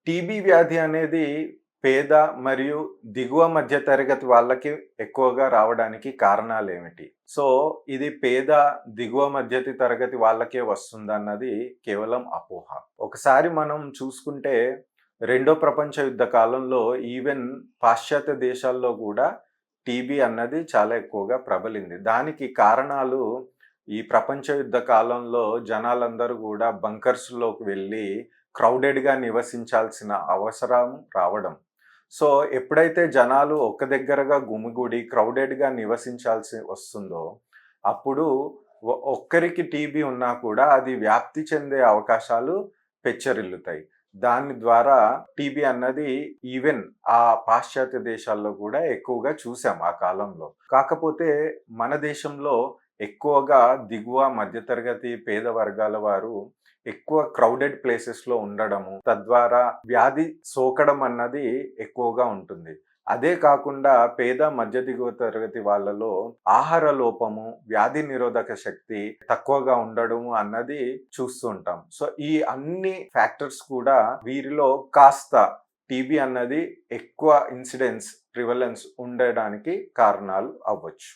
TB వ్యాధి అనేది పేద మరియు దిగువ మధ్య తరగతి వాళ్ళకి ఎక్కువగా రావడానికి కారణాలేమిటి? సో, ఇది పేద, దిగువ మధ్యతి తరగతి వాళ్ళకే వస్తుందన్నది కేవలం అపోహ. ఒకసారి మనం చూసుకుంటే రెండో ప్రపంచ యుద్ధ కాలంలో ఈవెన్ పాశ్చాత్య దేశాల్లో గూడా టీబీ అన్నది చాలా ఎక్కువగా ప్రబలింది. దానికి కారణాలు ఈ ప్రపంచ యుద్ధ కాలంలో జనాలందరూ గూడా బంకర్స్‌లోకి వెళ్ళి క్రౌడెడ్‌గా నివసించాల్సిన అవసరం రావడం. సో, ఎప్పుడైతే జనాలు ఒక దగ్గరగా గుమిగూడి క్రౌడెడ్‌గా నివసించాల్సి వస్తుందో, అప్పుడు ఒక్కరికి టీబీ ఉన్నా కూడా అది వ్యాప్తి చెందే అవకాశాలు పెచ్చరిల్లుతాయి. దాని ద్వారా టీబీ అన్నది ఈవెన్ ఆ పాశ్చాత్య దేశాల్లో కూడా ఎక్కువగా చూసాం ఆ కాలంలో. కాకపోతే మన దేశంలో ఎక్కువగా దిగువ, మధ్యతరగతి, పేద వర్గాల వారు ఎక్కువ క్రౌడెడ్ ప్లేసెస్‌లో ఉండడము, తద్వారా వ్యాధి సోకడం అన్నది ఎక్కువగా ఉంటుంది. అదే కాకుండా పేద, మధ్య దిగువ తరగతి వాళ్ళలో ఆహార లోపము, వ్యాధి నిరోధక శక్తి తక్కువగా ఉండడము అన్నది చూస్తూ ఉంటాం. సో, ఈ అన్ని ఫ్యాక్టర్స్ కూడా వీరిలో కాస్త టీబీ అన్నది ఎక్కువ ఇన్సిడెన్స్, ప్రివలెన్స్ ఉండడానికి కారణాలు అవ్వచ్చు.